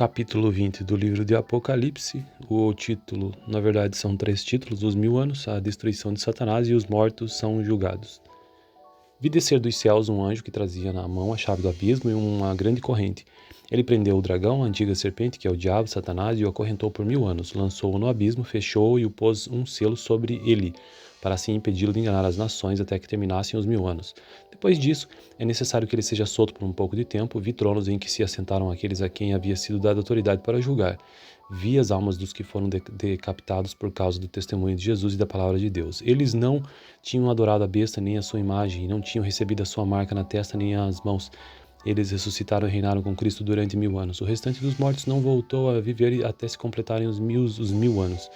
Capítulo 20 do livro de Apocalipse. O título, na verdade, são 3 títulos: os 1000 anos, a destruição de Satanás e os mortos são julgados. Vi descer dos céus um anjo que trazia na mão a chave do abismo e uma grande corrente. Ele prendeu o dragão, a antiga serpente, que é o diabo, Satanás, e o acorrentou por 1000 anos. Lançou-o no abismo, fechou-o e o pôs um selo sobre ele, para assim impedi-lo de enganar as nações até que terminassem os 1000 anos. Depois disso, é necessário que ele seja solto por um pouco de tempo. Vi tronos em que se assentaram aqueles a quem havia sido dada autoridade para julgar. Vi as almas dos que foram decapitados por causa do testemunho de Jesus e da palavra de Deus. Eles não tinham adorado a besta nem a sua imagem, e não tinham recebido a sua marca na testa nem as mãos. Eles ressuscitaram e reinaram com Cristo durante 1000 anos. O restante dos mortos não voltou a viver até se completarem os 1000 anos.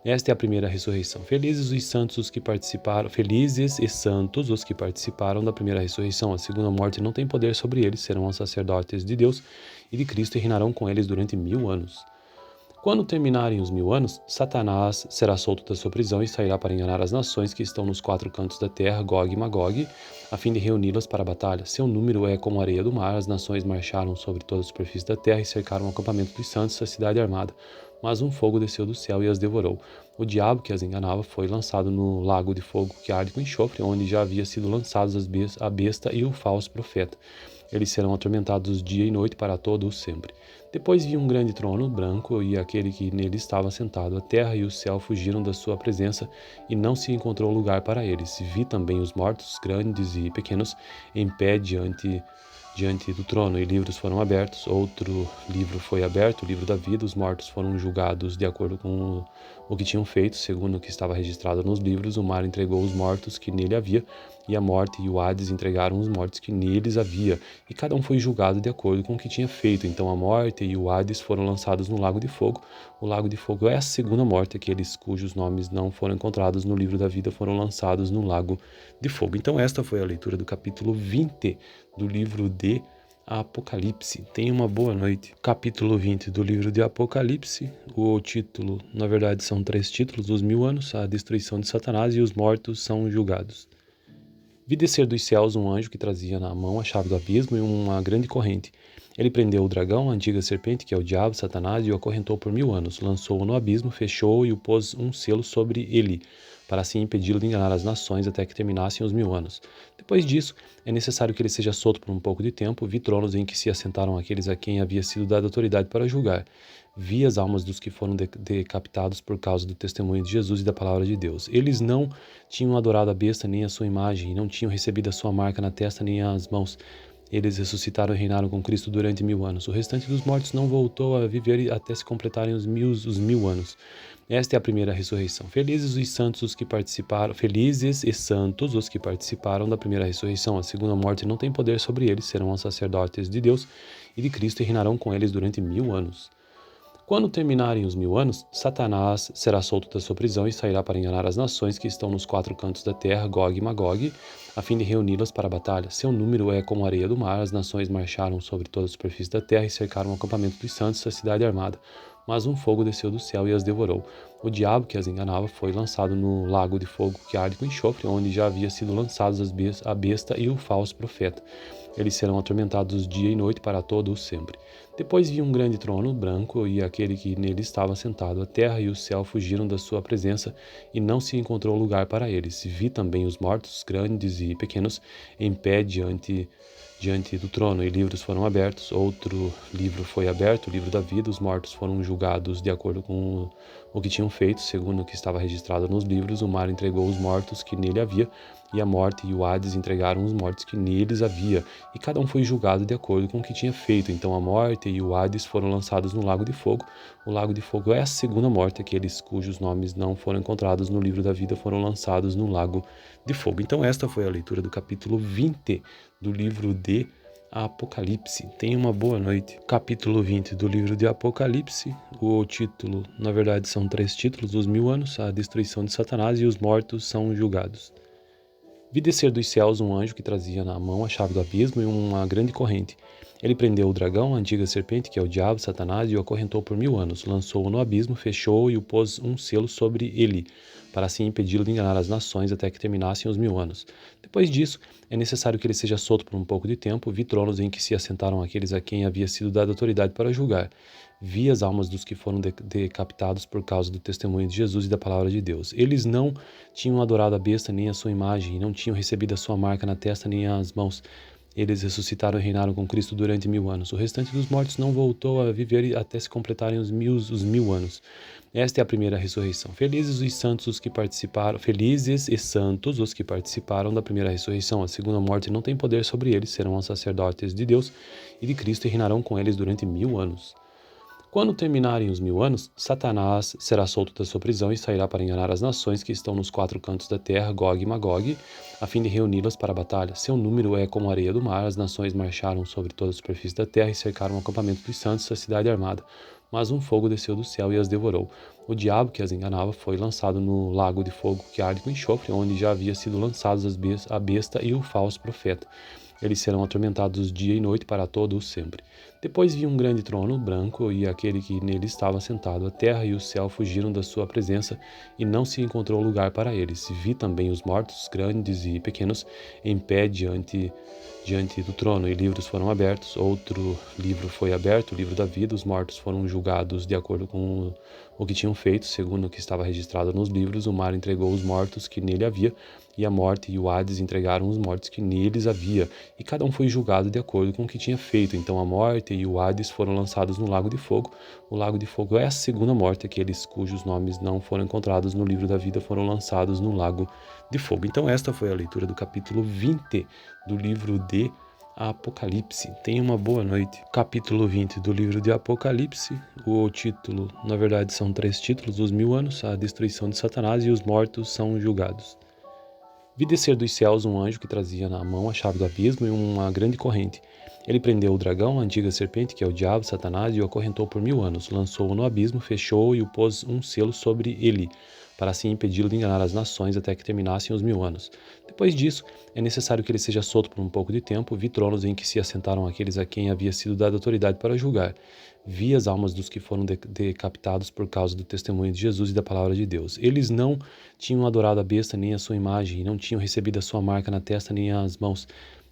Esta é a primeira ressurreição. Felizes e santos os que participaram da primeira ressurreição. A segunda morte não tem poder sobre eles, serão os sacerdotes de Deus e de Cristo e reinarão com eles durante 1000 anos. Quando terminarem os 1000 anos, Satanás será solto da sua prisão e sairá para enganar as nações que estão nos 4 cantos da terra, Gog e Magog, a fim de reuni-las para a batalha. Seu número é como a areia do mar. As nações marcharam sobre toda a superfície da terra e cercaram o acampamento dos santos, a cidade armada. Mas um fogo desceu do céu e as devorou. O diabo que as enganava foi lançado no lago de fogo que arde com enxofre, onde já havia sido lançados a besta e o falso profeta. Eles serão atormentados dia e noite para todo o sempre. Depois vi um grande trono branco e aquele que nele estava sentado. A terra e o céu fugiram da sua presença e não se encontrou lugar para eles. Vi também os mortos, grandes e pequenos, em pé diante do trono, e livros foram abertos. Outro livro foi aberto, o livro da vida. Os mortos foram julgados de acordo com o que tinham feito, segundo o que estava registrado nos livros. O mar entregou os mortos que nele havia, e a morte e o Hades entregaram os mortos que neles havia, e cada um foi julgado de acordo com o que tinha feito. Então a morte e o Hades foram lançados no lago de fogo. O lago de fogo é a segunda morte. Aqueles cujos nomes não foram encontrados no livro da vida foram lançados no lago de fogo. Então esta foi a leitura do capítulo 20 do livro de Apocalipse. Tenha uma boa noite. Capítulo 20 do livro de Apocalipse. O título, na verdade, são 3 títulos: os 1000 anos, a destruição de Satanás e os mortos são julgados. Vi descer dos céus um anjo que trazia na mão a chave do abismo e uma grande corrente. Ele prendeu o dragão, a antiga serpente, que é o diabo, Satanás, e o acorrentou por 1000 anos. Lançou-o no abismo, fechou-o e o pôs um selo sobre ele, para assim impedi-lo de enganar as nações até que terminassem os 1000 anos. Depois disso, é necessário que ele seja solto por um pouco de tempo. Vi tronos em que se assentaram aqueles a quem havia sido dada autoridade para julgar. Vi as almas dos que foram decapitados por causa do testemunho de Jesus e da palavra de Deus. Eles não tinham adorado a besta nem a sua imagem, e não tinham recebido a sua marca na testa nem as mãos. Eles ressuscitaram e reinaram com Cristo durante 1000 anos. O restante dos mortos não voltou a viver até se completarem os 1000 anos. Esta é a primeira ressurreição. Felizes e santos os que participaram da primeira ressurreição. A segunda morte não tem poder sobre eles, serão os sacerdotes de Deus e de Cristo e reinarão com eles durante 1000 anos. Quando terminarem os 1000 anos, Satanás será solto da sua prisão e sairá para enganar as nações que estão nos 4 cantos da terra, Gog e Magog, a fim de reuni-las para a batalha. Seu número é como a areia do mar. As nações marcharam sobre toda a superfície da terra e cercaram o acampamento dos santos, a cidade armada. Mas um fogo desceu do céu e as devorou. O diabo que as enganava foi lançado no lago de fogo que arde com enxofre, onde já havia sido lançados a besta e o falso profeta. Eles serão atormentados dia e noite para todo o sempre. Depois vi um grande trono branco e aquele que nele estava sentado. A terra e o céu fugiram da sua presença e não se encontrou lugar para eles. Vi também os mortos, grandes e pequenos, em pé diante do trono, e livros foram abertos. Outro livro foi aberto, o livro da vida. Os mortos foram julgados de acordo com o que tinham feito, segundo o que estava registrado nos livros. O mar entregou os mortos que nele havia, e a morte e o Hades entregaram os mortos que neles havia, e cada um foi julgado de acordo com o que tinha feito. Então a morte e o Hades foram lançados no lago de fogo. O lago de fogo é a segunda morte. Aqueles cujos nomes não foram encontrados no livro da vida foram lançados no lago de fogo. Então esta foi a leitura do capítulo 20 do livro de Apocalipse. Tenha uma boa noite. Capítulo 20 do livro de Apocalipse. O título, na verdade, são 3 títulos: os 1000 anos, a destruição de Satanás e os mortos são julgados. Vi descer dos céus um anjo que trazia na mão a chave do abismo e uma grande corrente. Ele prendeu o dragão, a antiga serpente, que é o diabo, Satanás, e o acorrentou por 1000 anos. Lançou-o no abismo, fechou-o e o pôs um selo sobre ele, para assim impedi-lo de enganar as nações até que terminassem os 1000 anos. Depois disso, é necessário que ele seja solto por um pouco de tempo. Vi tronos em que se assentaram aqueles a quem havia sido dada autoridade para julgar. Vi as almas dos que foram decapitados por causa do testemunho de Jesus e da palavra de Deus. Eles não tinham adorado a besta nem a sua imagem, e não tinham recebido a sua marca na testa nem as mãos. Eles ressuscitaram e reinaram com Cristo durante 1000 anos. O restante dos mortos não voltou a viver até se completarem os 1000 anos. Esta é a primeira ressurreição. Felizes e santos os que participaram da primeira ressurreição. A segunda morte não tem poder sobre eles, serão os sacerdotes de Deus e de Cristo e reinarão com eles durante 1000 anos. Quando terminarem os 1000 anos, Satanás será solto da sua prisão e sairá para enganar as nações que estão nos 4 cantos da terra, Gog e Magog, a fim de reuni-las para a batalha. Seu número é como a areia do mar, as nações marcharam sobre toda a superfície da terra e cercaram o acampamento dos santos, a cidade armada. Mas um fogo desceu do céu e as devorou. O diabo que as enganava foi lançado no lago de fogo que arde com enxofre, onde já havia sido lançados a besta e o falso profeta. Eles serão atormentados dia e noite para todo o sempre. Depois vi um grande trono branco e aquele que nele estava sentado. A terra e o céu fugiram da sua presença e não se encontrou lugar para eles. Vi também os mortos, grandes e pequenos, em pé diante do trono, e livros foram abertos. Outro livro foi aberto, o livro da vida. Os mortos foram julgados de acordo com o que tinham feito, segundo o que estava registrado nos livros. O mar entregou os mortos que nele havia, e a morte e o Hades entregaram os mortos que neles havia, e cada um foi julgado de acordo com o que tinha feito. Então a morte e o Hades foram lançados no lago de fogo. O lago de fogo é a segunda morte. Aqueles cujos nomes não foram encontrados no livro da vida foram lançados no lago de fogo. Então esta foi a leitura do capítulo 20 do livro de Apocalipse. Tenha uma boa noite. Capítulo 20 do livro de Apocalipse. O título, na verdade, são 3 títulos: os 1000 anos, a destruição de Satanás e os mortos são julgados. Vi descer dos céus um anjo que trazia na mão a chave do abismo e uma grande corrente. Ele prendeu o dragão, a antiga serpente, que é o diabo, Satanás, e o acorrentou por 1000 anos. Lançou-o no abismo, fechou-o e o pôs um selo sobre ele, para assim impedi-lo de enganar as nações até que terminassem os 1000 anos. Depois disso, é necessário que ele seja solto por um pouco de tempo. Vi tronos em que se assentaram aqueles a quem havia sido dada autoridade para julgar. Vi as almas dos que foram decapitados por causa do testemunho de Jesus e da palavra de Deus. Eles não tinham adorado a besta nem a sua imagem, e não tinham recebido a sua marca na testa nem as mãos.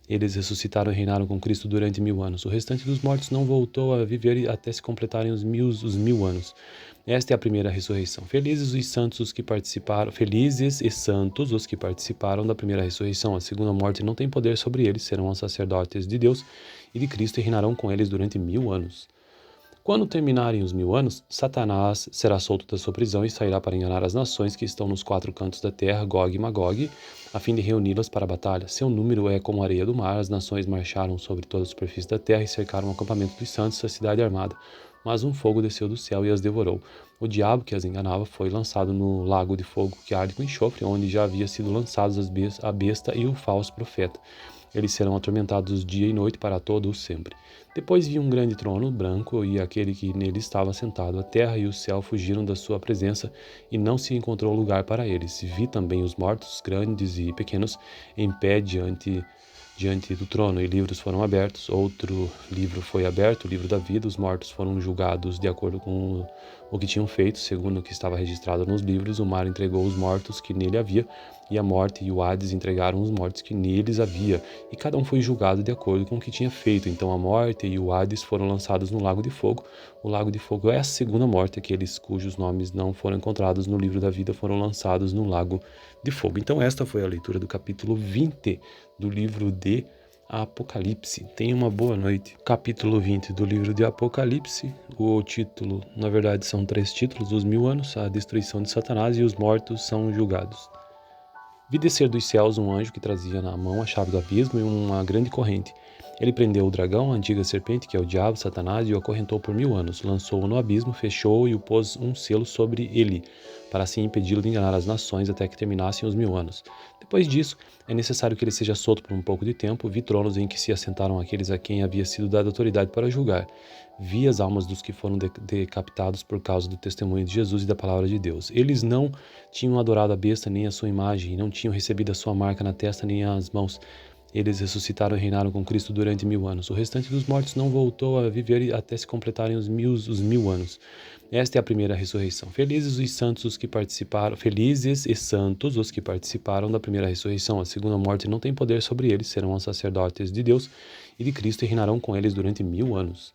Eles ressuscitaram e reinaram com Cristo durante 1000 anos. O restante dos mortos não voltou a viver até se completarem os 1000 anos. Esta é a primeira ressurreição. Felizes e santos os que participaram da primeira ressurreição. A segunda morte não tem poder sobre eles, serão os sacerdotes de Deus e de Cristo e reinarão com eles durante 1000 anos. Quando terminarem os 1000 anos, Satanás será solto da sua prisão e sairá para enganar as nações que estão nos 4 cantos da terra, Gog e Magog, a fim de reuni-las para a batalha. Seu número é como a areia do mar, as nações marcharam sobre toda a superfície da terra e cercaram o acampamento dos santos, a cidade armada. Mas um fogo desceu do céu e as devorou. O diabo que as enganava foi lançado no lago de fogo que arde com enxofre, onde já havia sido lançados a besta e o falso profeta. Eles serão atormentados dia e noite para todo o sempre. Depois vi um grande trono branco e aquele que nele estava sentado. A terra e o céu fugiram da sua presença e não se encontrou lugar para eles. Vi também os mortos, grandes e pequenos, em pé diante do trono, e livros foram abertos. Outro livro foi aberto, o livro da vida. Os mortos foram julgados de acordo com o que tinham feito, segundo o que estava registrado nos livros. O mar entregou os mortos que nele havia, e a morte e o Hades entregaram os mortos que neles havia, e cada um foi julgado de acordo com o que tinha feito. Então a morte e o Hades foram lançados no lago de fogo. O lago de fogo é a segunda morte. Aqueles cujos nomes não foram encontrados no livro da vida foram lançados no lago de fogo. Então esta foi a leitura do capítulo 20 do livro de Apocalipse. Tenha uma boa noite. Capítulo 20 do livro de Apocalipse. O título, na verdade, são 3 títulos: os 1000 anos, a destruição de Satanás e os mortos são julgados. Vi descer dos céus um anjo que trazia na mão a chave do abismo e uma grande corrente. Ele prendeu o dragão, a antiga serpente, que é o diabo, Satanás, e o acorrentou por 1000 anos. Lançou-o no abismo, fechou-o e o pôs um selo sobre ele, para assim impedi-lo de enganar as nações até que terminassem os 1000 anos. Depois disso, é necessário que ele seja solto por um pouco de tempo. Vi tronos em que se assentaram aqueles a quem havia sido dada autoridade para julgar. Vi as almas dos que foram decapitados por causa do testemunho de Jesus e da palavra de Deus. Eles não tinham adorado a besta nem a sua imagem, e não tinham recebido a sua marca na testa nem as mãos. Eles ressuscitaram e reinaram com Cristo durante 1000 anos. O restante dos mortos não voltou a viver até se completarem os 1000 anos. Esta é a primeira ressurreição. Felizes e santos os que participaram da primeira ressurreição. A segunda morte não tem poder sobre eles, serão os sacerdotes de Deus e de Cristo e reinarão com eles durante 1000 anos.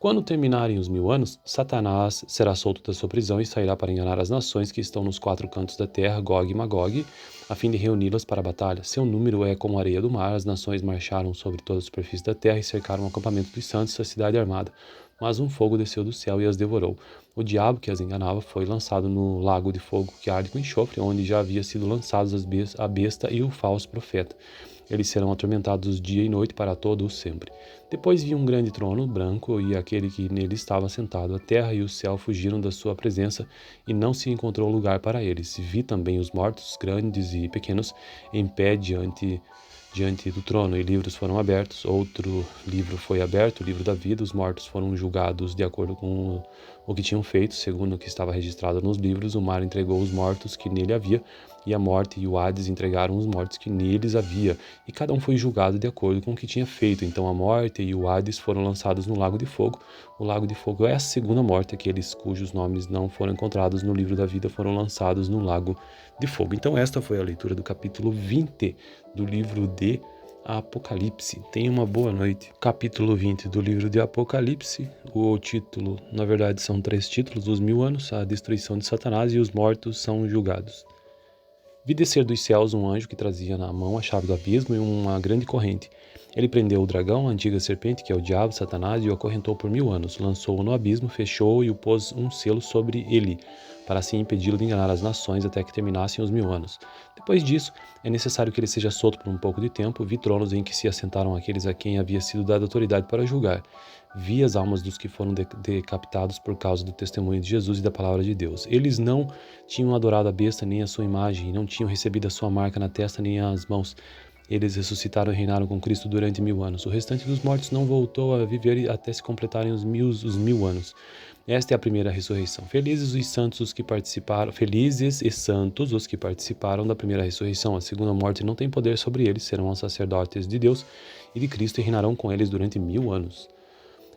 Quando terminarem os 1000 anos, Satanás será solto da sua prisão e sairá para enganar as nações que estão nos 4 cantos da terra, Gog e Magog, a fim de reuni-las para a batalha. Seu número é como a areia do mar, as nações marcharam sobre toda a superfície da terra e cercaram o acampamento dos santos, a cidade armada. Mas um fogo desceu do céu e as devorou. O diabo que as enganava foi lançado no lago de fogo que arde com enxofre, onde já havia sido lançados a besta e o falso profeta. Eles serão atormentados dia e noite para todo o sempre. Depois vi um grande trono branco e aquele que nele estava sentado. A terra e o céu fugiram da sua presença e não se encontrou lugar para eles. Vi também os mortos, grandes e pequenos, em pé diante do trono, e livros foram abertos. Outro livro foi aberto, o livro da vida. Os mortos foram julgados de acordo com o que tinham feito, segundo o que estava registrado nos livros. O mar entregou os mortos que nele havia, e a morte e o Hades entregaram os mortos que neles havia, e cada um foi julgado de acordo com o que tinha feito. Então a morte e o Hades foram lançados no lago de fogo. O lago de fogo é a segunda morte. Aqueles cujos nomes não foram encontrados no livro da vida foram lançados no lago de fogo. Então esta foi a leitura do capítulo 20 do livro de Apocalipse. Tenha uma boa noite. Capítulo 20 do livro de Apocalipse. O título, na verdade, são 3 títulos: os 1000 anos, a destruição de Satanás e os mortos são julgados. Vi descer dos céus um anjo que trazia na mão a chave do abismo e uma grande corrente. Ele prendeu o dragão, a antiga serpente, que é o diabo, Satanás, e o acorrentou por 1000 anos. Lançou-o no abismo, fechou-o e o pôs um selo sobre ele, para assim impedi-lo de enganar as nações até que terminassem os 1000 anos. Depois disso, é necessário que ele seja solto por um pouco de tempo. Vi tronos em que se assentaram aqueles a quem havia sido dada autoridade para julgar. Vi as almas dos que foram decapitados por causa do testemunho de Jesus e da palavra de Deus. Eles não tinham adorado a besta nem a sua imagem, e não tinham recebido a sua marca na testa nem as mãos. Eles ressuscitaram e reinaram com Cristo durante 1000 anos. O restante dos mortos não voltou a viver até se completarem os 1000 anos. Esta é a primeira ressurreição. Felizes e santos os que participaram da primeira ressurreição. A segunda morte não tem poder sobre eles, serão os sacerdotes de Deus e de Cristo e reinarão com eles durante 1000 anos.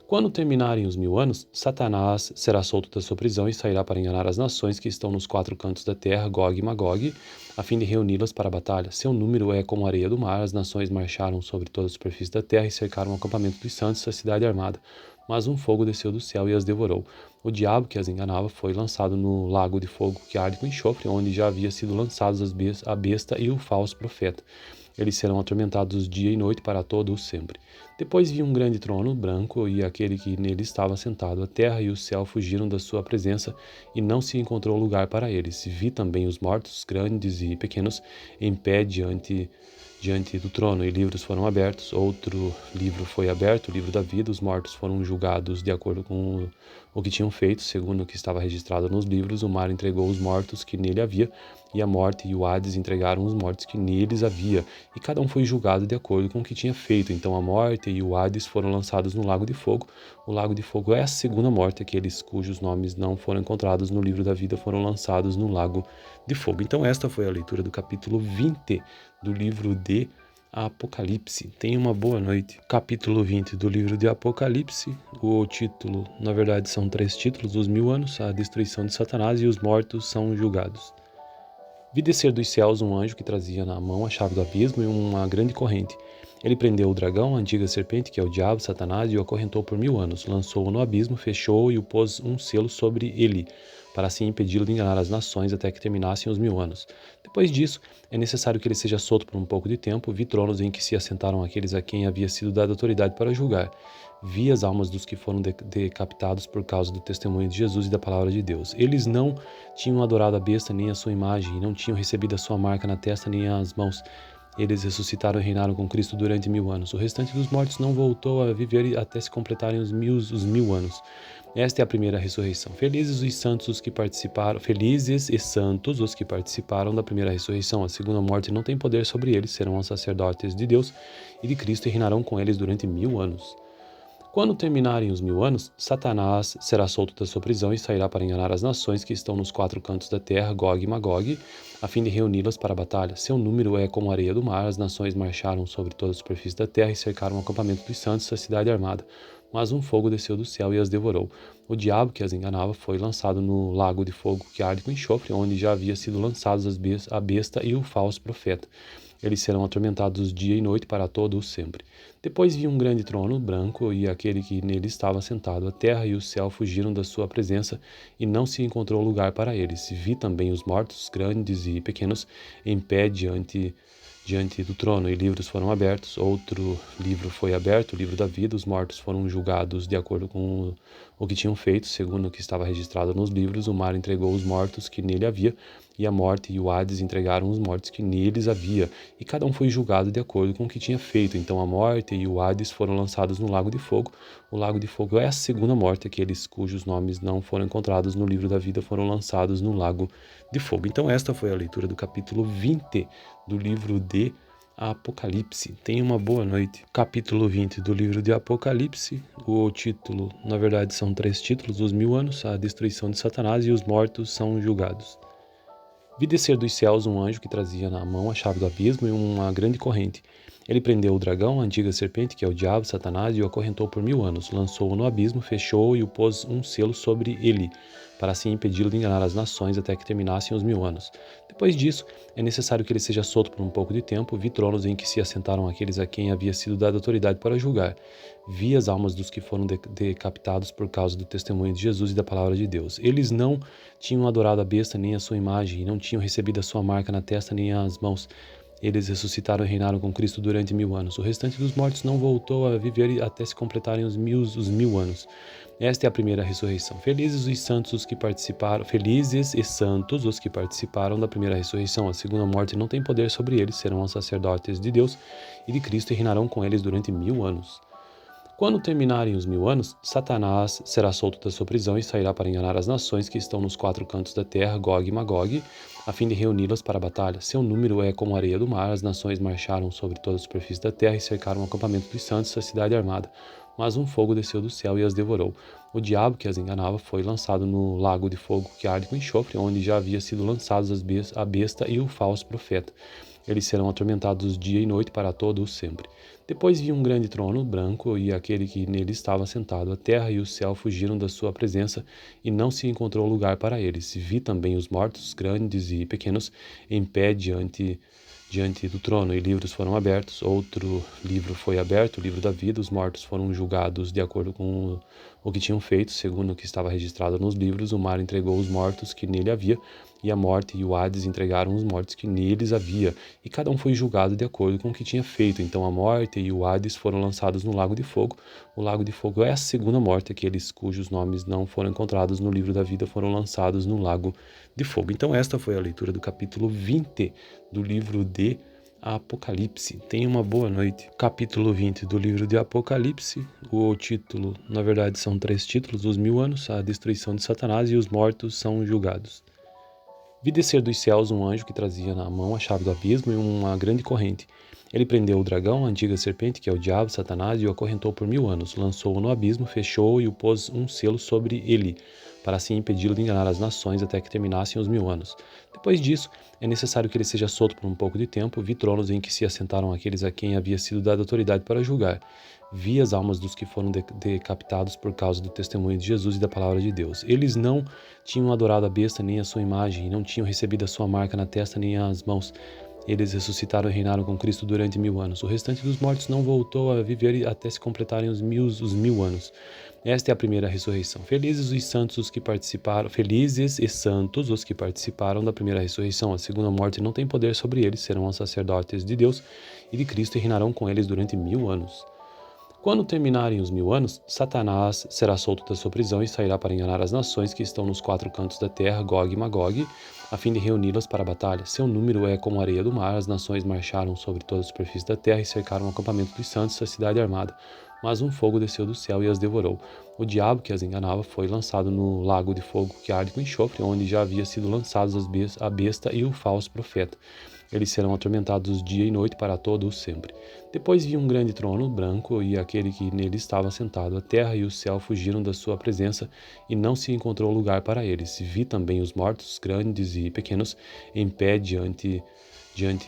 Quando terminarem os 1000 anos, Satanás será solto da sua prisão e sairá para enganar as nações que estão nos 4 cantos da terra, Gog e Magog, a fim de reuni-las para a batalha. Seu número é como a areia do mar, as nações marcharam sobre toda a superfície da terra e cercaram o acampamento dos santos, a cidade armada. Mas um fogo desceu do céu e as devorou. O diabo que as enganava foi lançado no lago de fogo que arde com enxofre, onde já havia sido lançados a besta e o falso profeta. Eles serão atormentados dia e noite para todo o sempre. Depois vi um grande trono branco e aquele que nele estava sentado. A terra e o céu fugiram da sua presença e não se encontrou lugar para eles. Vi também os mortos, grandes e pequenos, em pé diante do trono, e livros foram abertos. Outro livro foi aberto, o livro da vida. Os mortos foram julgados de acordo com o que tinham feito, segundo o que estava registrado nos livros. O mar entregou os mortos que nele havia, e a morte e o Hades entregaram os mortos que neles havia, e cada um foi julgado de acordo com o que tinha feito. Então a morte e o Hades foram lançados no lago de fogo. O lago de fogo é a segunda morte. Aqueles cujos nomes não foram encontrados no livro da vida foram lançados no lago de fogo. Então esta foi a leitura do capítulo 20 do livro de Apocalipse. Tenha uma boa noite. Capítulo 20 do livro de Apocalipse. O título, na verdade, são 3 títulos: os 1000 anos, a destruição de Satanás e os mortos são julgados. Vi descer dos céus um anjo que trazia na mão a chave do abismo e uma grande corrente. Ele prendeu o dragão, a antiga serpente, que é o diabo, Satanás, e o acorrentou por 1000 anos. Lançou-o no abismo, fechou-o e o pôs um selo sobre ele, para assim impedi-lo de enganar as nações até que terminassem os 1000 anos. Depois disso, é necessário que ele seja solto por um pouco de tempo. Vi tronos em que se assentaram aqueles a quem havia sido dada autoridade para julgar. Vi as almas dos que foram decapitados por causa do testemunho de Jesus e da palavra de Deus. Eles não tinham adorado a besta nem a sua imagem, e não tinham recebido a sua marca na testa nem as mãos. Eles ressuscitaram e reinaram com Cristo durante 1000 anos. O restante dos mortos não voltou a viver até se completarem os 1000 anos. Esta é a primeira ressurreição. Felizes e santos os que participaram da primeira ressurreição. A segunda morte não tem poder sobre eles, serão os sacerdotes de Deus e de Cristo e reinarão com eles durante 1000 anos. Quando terminarem os 1000 anos, Satanás será solto da sua prisão e sairá para enganar as nações que estão nos 4 cantos da terra, Gog e Magog, a fim de reuni-las para a batalha. Seu número é como a areia do mar, as nações marcharam sobre toda a superfície da terra e cercaram o acampamento dos santos, a cidade armada. Mas um fogo desceu do céu e as devorou. O diabo que as enganava foi lançado no lago de fogo que arde com enxofre, onde já havia sido lançados a besta e o falso profeta. Eles serão atormentados dia e noite para todo o sempre. Depois vi um grande trono branco e aquele que nele estava sentado. A terra e o céu fugiram da sua presença e não se encontrou lugar para eles. Vi também os mortos, grandes e pequenos, em pé diante do trono, e livros foram abertos. Outro livro foi aberto, o livro da vida. Os mortos foram julgados de acordo com o que tinham feito, segundo o que estava registrado nos livros. O mar entregou os mortos que nele havia, e a morte e o Hades entregaram os mortos que neles havia, e cada um foi julgado de acordo com o que tinha feito. Então a morte e o Hades foram lançados no lago de fogo. O lago de fogo é a segunda morte. Aqueles cujos nomes não foram encontrados no livro da vida foram lançados no lago de fogo. Então esta foi a leitura do capítulo 20 do livro de Apocalipse. Tenha uma boa noite. Capítulo 20 do livro de Apocalipse. O título, na verdade, são 3 títulos: os 1000 anos, a destruição de Satanás e os mortos são julgados. Vi descer dos céus um anjo que trazia na mão a chave do abismo e uma grande corrente. Ele prendeu o dragão, a antiga serpente, que é o diabo, Satanás, e o acorrentou por 1000 anos. Lançou-o no abismo, fechou-o e o pôs um selo sobre ele, para assim impedi-lo de enganar as nações até que terminassem os 1000 anos. Depois disso, é necessário que ele seja solto por um pouco de tempo. Vi tronos em que se assentaram aqueles a quem havia sido dada autoridade para julgar. Vi as almas dos que foram decapitados por causa do testemunho de Jesus e da palavra de Deus. Eles não tinham adorado a besta nem a sua imagem, e não tinham recebido a sua marca na testa nem as mãos. Eles ressuscitaram e reinaram com Cristo durante 1000 anos. O restante dos mortos não voltou a viver até se completarem os 1000 anos. Esta é a primeira ressurreição. Felizes e santos os que participaram da primeira ressurreição. A segunda morte não tem poder sobre eles, serão os sacerdotes de Deus e de Cristo e reinarão com eles durante 1000 anos. Quando terminarem os 1000 anos, Satanás será solto da sua prisão e sairá para enganar as nações que estão nos 4 cantos da terra, Gog e Magog, a fim de reuni-las para a batalha. Seu número é como a areia do mar. As nações marcharam sobre toda a superfície da terra e cercaram o acampamento dos santos, a cidade armada. Mas um fogo desceu do céu e as devorou. O diabo que as enganava foi lançado no lago de fogo que arde com enxofre, onde já havia sido lançados a besta e o falso profeta. Eles serão atormentados dia e noite para todo o sempre. Depois vi um grande trono branco e aquele que nele estava sentado. A terra e o céu fugiram da sua presença e não se encontrou lugar para eles. Vi também os mortos, grandes e pequenos, em pé diante do trono, e livros foram abertos. Outro livro foi aberto, o livro da vida. Os mortos foram julgados de acordo com o que tinham feito, segundo o que estava registrado nos livros. O mar entregou os mortos que nele havia, e a morte e o Hades entregaram os mortos que neles havia, e cada um foi julgado de acordo com o que tinha feito. Então a morte e o Hades foram lançados no lago de fogo. O lago de fogo é a segunda morte. Aqueles cujos nomes não foram encontrados no livro da vida foram lançados no lago de fogo. Então esta foi a leitura do capítulo 20 do livro de Apocalipse. Tenha uma boa noite. Capítulo 20 do livro de Apocalipse. O título, na verdade, são 3 títulos: os 1000 anos, a destruição de Satanás e os mortos são julgados. Vi descer dos céus um anjo que trazia na mão a chave do abismo e uma grande corrente. Ele prendeu o dragão, a antiga serpente, que é o diabo, Satanás, e o acorrentou por 1000 anos. Lançou-o no abismo, fechou-o e o pôs um selo sobre ele, para assim impedi-lo de enganar as nações até que terminassem os 1000 anos. Depois disso, é necessário que ele seja solto por um pouco de tempo. Vi tronos em que se assentaram aqueles a quem havia sido dada autoridade para julgar. Vi as almas dos que foram decapitados por causa do testemunho de Jesus e da palavra de Deus. Eles não tinham adorado a besta nem a sua imagem, e não tinham recebido a sua marca na testa nem as mãos. Eles ressuscitaram e reinaram com Cristo durante 1000 anos. O restante dos mortos não voltou a viver até se completarem os 1000 anos. Esta é a primeira ressurreição. Felizes e santos os que participaram da primeira ressurreição. A segunda morte não tem poder sobre eles, serão os sacerdotes de Deus e de Cristo e reinarão com eles durante 1000 anos. Quando terminarem os 1000 anos, Satanás será solto da sua prisão e sairá para enganar as nações que estão nos 4 cantos da terra, Gog e Magog, a fim de reuni-las para a batalha. Seu número é como a areia do mar. As nações marcharam sobre toda a superfície da terra e cercaram o acampamento dos santos, a cidade armada. Mas um fogo desceu do céu e as devorou. O diabo que as enganava foi lançado no lago de fogo que arde com enxofre, onde já havia sido lançados a besta e o falso profeta. Eles serão atormentados dia e noite para todo o sempre. Depois vi um grande trono branco e aquele que nele estava sentado. A terra e o céu fugiram da sua presença e não se encontrou lugar para eles. Vi também os mortos, grandes e pequenos, em pé diante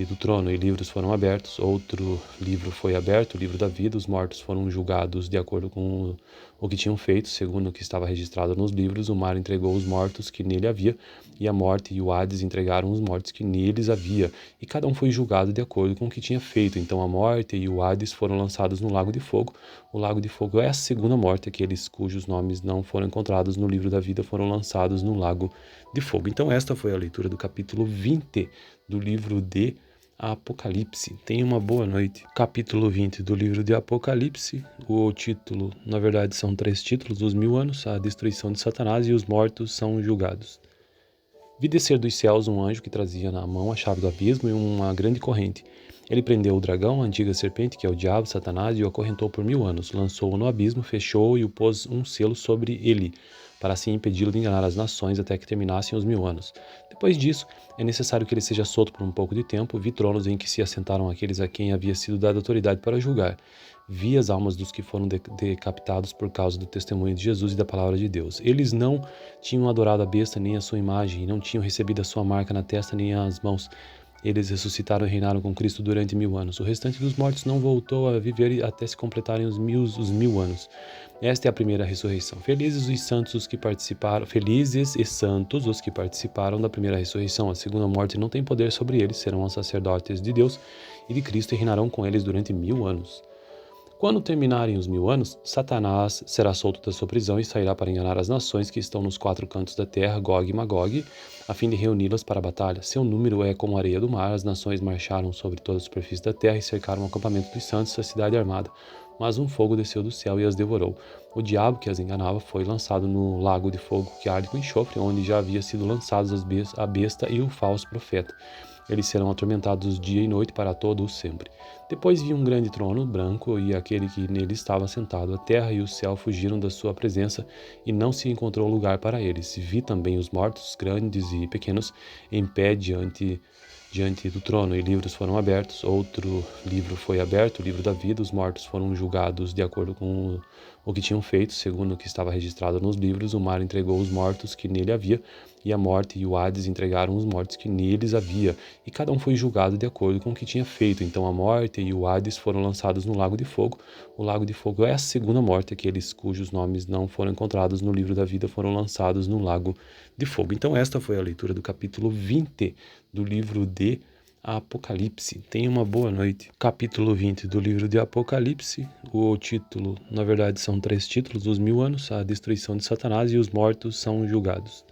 do trono, e livros foram abertos. Outro livro foi aberto, o livro da vida. Os mortos foram julgados de acordo com o que tinham feito, segundo o que estava registrado nos livros, o mar entregou os mortos que nele havia, e a morte e o Hades entregaram os mortos que neles havia, e cada um foi julgado de acordo com o que tinha feito. Então a morte e o Hades foram lançados no lago de fogo. O lago de fogo é a segunda morte, aqueles cujos nomes não foram encontrados no livro da vida foram lançados no lago de fogo. Então esta foi a leitura do capítulo 20 do livro de Apocalipse. Tenha uma boa noite. Capítulo 20 do livro de Apocalipse. O título, na verdade, são 3 títulos: os 1000 anos, a destruição de Satanás e os mortos são julgados. Vi descer dos céus um anjo que trazia na mão a chave do abismo e uma grande corrente. Ele prendeu o dragão, a antiga serpente, que é o diabo, Satanás, e o acorrentou por 1000 anos. Lançou-o no abismo, fechou-o e o pôs um selo sobre ele, para assim impedi-lo de enganar as nações até que terminassem os 1000 anos. Depois disso, é necessário que ele seja solto por um pouco de tempo. Vi tronos em que se assentaram aqueles a quem havia sido dada autoridade para julgar. Vi as almas dos que foram decapitados por causa do testemunho de Jesus e da palavra de Deus. Eles não tinham adorado a besta nem a sua imagem, e não tinham recebido a sua marca na testa nem as mãos. Eles ressuscitaram e reinaram com Cristo durante 1000 anos. O restante dos mortos não voltou a viver até se completarem os 1000 anos. Esta é a primeira ressurreição. Felizes e santos os que participaram da primeira ressurreição. A segunda morte não tem poder sobre eles, serão os sacerdotes de Deus e de Cristo e reinarão com eles durante 1000 anos. Quando terminarem os 1000 anos, Satanás será solto da sua prisão e sairá para enganar as nações que estão nos 4 cantos da terra, Gog e Magog, a fim de reuni-las para a batalha. Seu número é como a areia do mar. As nações marcharam sobre toda a superfície da terra e cercaram o acampamento dos santos, a cidade armada. Mas um fogo desceu do céu e as devorou. O diabo que as enganava foi lançado no lago de fogo que arde com enxofre, onde já havia sido lançados a besta e o falso profeta. Eles serão atormentados dia e noite para todo o sempre. Depois vi um grande trono branco e aquele que nele estava sentado. A terra e o céu fugiram da sua presença e não se encontrou lugar para eles. Vi também os mortos, grandes e pequenos, em pé diante do trono, e livros foram abertos. Outro livro foi aberto, o livro da vida. Os mortos foram julgados de acordo com o que tinham feito, segundo o que estava registrado nos livros. O mar entregou os mortos que nele havia, e a morte e o Hades entregaram os mortos que neles havia, e cada um foi julgado de acordo com o que tinha feito. Então a morte e o Hades foram lançados no lago de fogo. O lago de fogo é a segunda morte, aqueles cujos nomes não foram encontrados no livro da vida foram lançados no lago de fogo. Então esta foi a leitura do capítulo 20 do livro de Apocalipse. Tenha uma boa noite. Capítulo 20 do livro de Apocalipse. O título, na verdade, são 3 títulos: os 1000 anos, a destruição de Satanás e os mortos são julgados.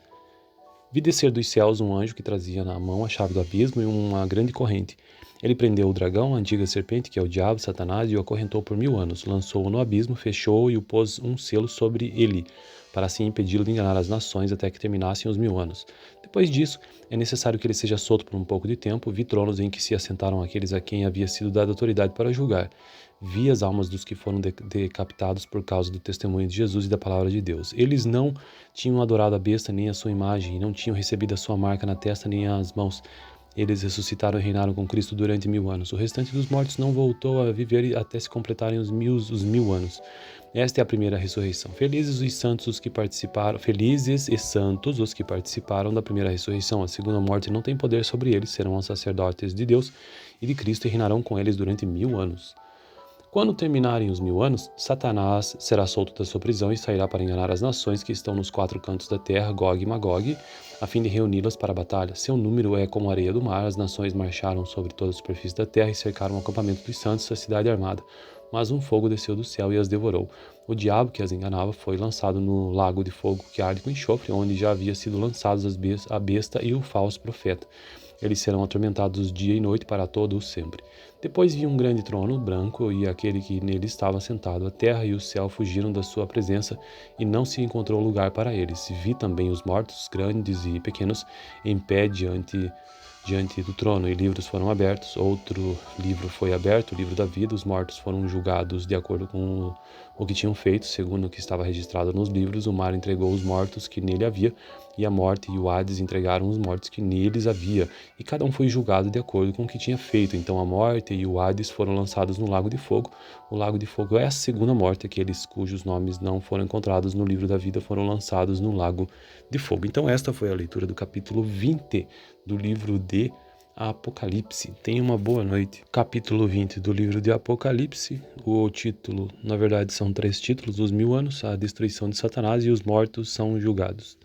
Vi descer dos céus um anjo que trazia na mão a chave do abismo e uma grande corrente. Ele prendeu o dragão, a antiga serpente, que é o diabo, Satanás, e o acorrentou por 1000 anos. Lançou-o no abismo, fechou-o e o pôs um selo sobre ele, para assim impedi-lo de enganar as nações até que terminassem os 1000 anos. Depois disso, é necessário que ele seja solto por um pouco de tempo. Vi tronos em que se assentaram aqueles a quem havia sido dada autoridade para julgar. Vi as almas dos que foram decapitados por causa do testemunho de Jesus e da palavra de Deus. Eles não tinham adorado a besta nem a sua imagem, e não tinham recebido a sua marca na testa nem as mãos. Eles ressuscitaram e reinaram com Cristo durante 1000 anos. O restante dos mortos não voltou a viver até se completarem os 1000 anos. Esta é a primeira ressurreição. Felizes e santos os que participaram da primeira ressurreição. A segunda morte não tem poder sobre eles, serão os sacerdotes de Deus e de Cristo e reinarão com eles durante 1000 anos. Quando terminarem os 1000 anos, Satanás será solto da sua prisão e sairá para enganar as nações que estão nos 4 cantos da terra, Gog e Magog, a fim de reuni-las para a batalha. Seu número é como a areia do mar. As nações marcharam sobre toda a superfície da terra e cercaram o acampamento dos santos, a cidade armada. Mas um fogo desceu do céu e as devorou. O diabo que as enganava foi lançado no lago de fogo que arde com enxofre, onde já havia sido lançados a besta e o falso profeta. Eles serão atormentados dia e noite para todo o sempre. Depois vi um grande trono branco e aquele que nele estava sentado. A terra e o céu fugiram da sua presença e não se encontrou lugar para eles. Vi também os mortos, grandes e pequenos, em pé diante do trono, e livros foram abertos. Outro livro foi aberto, o livro da vida. Os mortos foram julgados de acordo com o que tinham feito, segundo o que estava registrado nos livros. O mar entregou os mortos que nele havia, e a morte e o Hades entregaram os mortos que neles havia, e cada um foi julgado de acordo com o que tinha feito. Então a morte e o Hades foram lançados no lago de fogo. O lago de fogo é a segunda morte, aqueles cujos nomes não foram encontrados no livro da vida foram lançados no lago de fogo. Então esta foi a leitura do capítulo 20 do livro de Apocalipse. Tenha uma boa noite. Capítulo 20 do livro de Apocalipse. O título, na verdade, são 3 títulos: os 1000 anos, a destruição de Satanás e os mortos são julgados.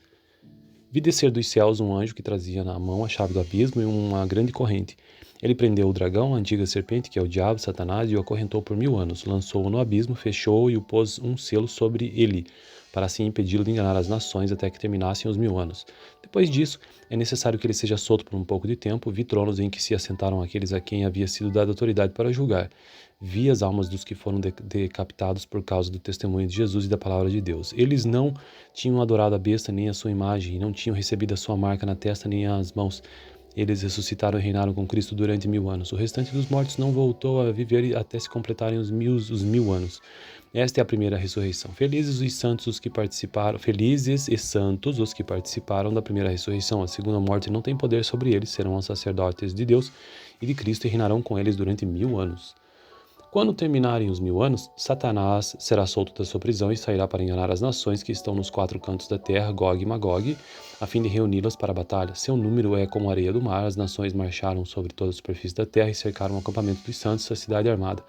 Vi descer dos céus um anjo que trazia na mão a chave do abismo e uma grande corrente. Ele prendeu o dragão, a antiga serpente, que é o diabo, Satanás, e o acorrentou por 1000 anos. Lançou-o no abismo, fechou-o e o pôs um selo sobre ele, para assim impedi-lo de enganar as nações até que terminassem os 1000 anos. Depois disso, é necessário que ele seja solto por um pouco de tempo. Vi tronos em que se assentaram aqueles a quem havia sido dada autoridade para julgar. Vi as almas dos que foram decapitados por causa do testemunho de Jesus e da palavra de Deus. Eles não tinham adorado a besta nem a sua imagem, e não tinham recebido a sua marca na testa nem as mãos. Eles ressuscitaram e reinaram com Cristo durante 1000 anos. O restante dos mortos não voltou a viver até se completarem os 1000 anos. Esta é a primeira ressurreição. Felizes e santos os que participaram da primeira ressurreição. A segunda morte não tem poder sobre eles, serão os sacerdotes de Deus e de Cristo e reinarão com eles durante 1000 anos. Quando terminarem os 1000 anos, Satanás será solto da sua prisão e sairá para enganar as nações que estão nos 4 cantos da terra, Gog e Magog, a fim de reuni-las para a batalha. Seu número é como a areia do mar. As nações marcharam sobre toda a superfície da terra e cercaram o acampamento dos santos, a cidade armada.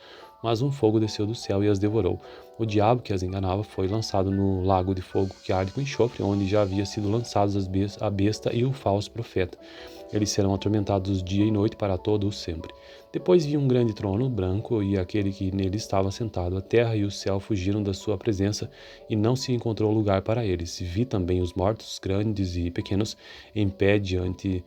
Mas um fogo desceu do céu e as devorou. O diabo que as enganava foi lançado no lago de fogo que arde com enxofre, onde já havia sido lançados a besta e o falso profeta. Eles serão atormentados dia e noite para todo o sempre. Depois vi um grande trono branco e aquele que nele estava sentado. A terra e o céu fugiram da sua presença e não se encontrou lugar para eles. Vi também os mortos, grandes e pequenos, em pé diante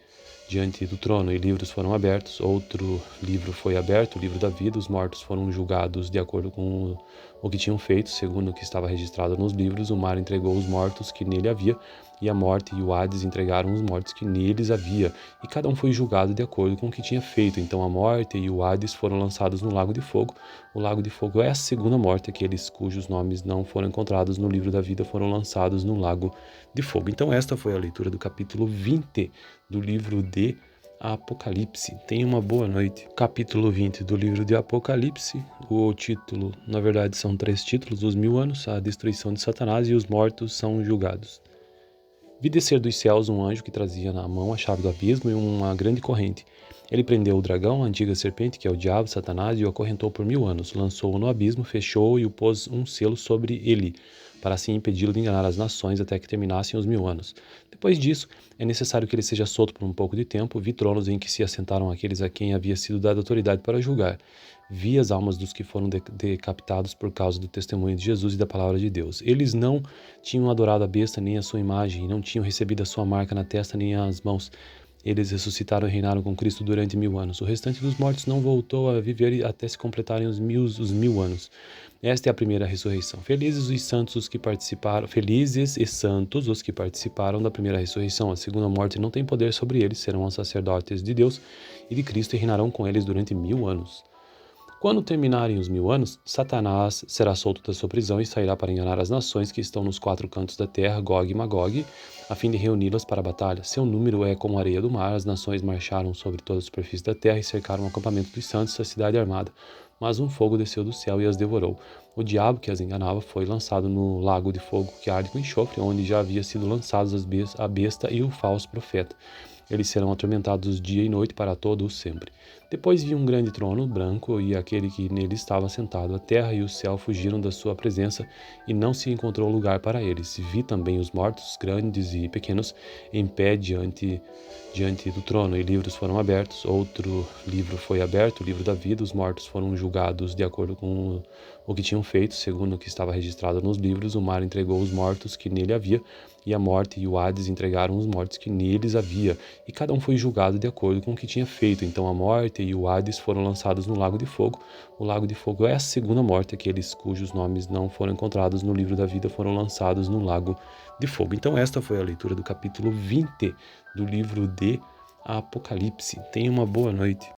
do trono, e livros foram abertos. Outro livro foi aberto, o livro da vida. Os mortos foram julgados de acordo com o que tinham feito, segundo o que estava registrado nos livros. O mar entregou os mortos que nele havia, e a morte e o Hades entregaram os mortos que neles havia, e cada um foi julgado de acordo com o que tinha feito. Então a morte e o Hades foram lançados no lago de fogo. O lago de fogo é a segunda morte. Aqueles cujos nomes não foram encontrados no livro da vida foram lançados no lago de fogo. Então esta foi a leitura do capítulo 20 do livro de Apocalipse. Tenha uma boa noite. Capítulo 20 do livro de Apocalipse. O título, na verdade, são 3 títulos: os 1000 anos, a destruição de Satanás e os mortos são julgados. Vi descer dos céus um anjo que trazia na mão a chave do abismo e uma grande corrente. Ele prendeu o dragão, a antiga serpente, que é o diabo, Satanás, e o acorrentou por 1000 anos. Lançou-o no abismo, fechou-o e o pôs um selo sobre ele, para assim impedi-lo de enganar as nações até que terminassem os 1000 anos. Depois disso, é necessário que ele seja solto por um pouco de tempo. Vi tronos em que se assentaram aqueles a quem havia sido dada autoridade para julgar. Vi as almas dos que foram decapitados por causa do testemunho de Jesus e da palavra de Deus. Eles não tinham adorado a besta nem a sua imagem, e não tinham recebido a sua marca na testa nem as mãos. Eles ressuscitaram e reinaram com Cristo durante 1000 anos. O restante dos mortos não voltou a viver até se completarem os 1000 anos. Esta é a primeira ressurreição. Felizes e santos os que participaram da primeira ressurreição. A segunda morte não tem poder sobre eles, serão os sacerdotes de Deus e de Cristo e reinarão com eles durante 1000 anos. Quando terminarem os 1000 anos, Satanás será solto da sua prisão e sairá para enganar as nações que estão nos 4 cantos da terra, Gog e Magog, a fim de reuni-las para a batalha. Seu número é como a areia do mar. As nações marcharam sobre toda a superfície da terra e cercaram o acampamento dos santos, a cidade armada. Mas um fogo desceu do céu e as devorou. O diabo que as enganava foi lançado no lago de fogo que arde com enxofre, onde já havia sido lançados a besta e o falso profeta. Eles serão atormentados dia e noite para todo o sempre. Depois vi um grande trono branco e aquele que nele estava sentado. A terra e o céu fugiram da sua presença e não se encontrou lugar para eles. Vi também os mortos, grandes e pequenos, em pé diante do trono, e livros foram abertos. Outro livro foi aberto, o livro da vida. Os mortos foram julgados de acordo com o que tinham feito, segundo o que estava registrado nos livros. O mar entregou os mortos que nele havia, e a morte e o Hades entregaram os mortos que neles havia, e cada um foi julgado de acordo com o que tinha feito. Então a morte e o Hades foram lançados no lago de fogo. O lago de fogo é a segunda morte. Aqueles cujos nomes não foram encontrados no livro da vida foram lançados no lago de fogo. Então esta foi a leitura do capítulo 20 do livro de Apocalipse. Tenha uma boa noite.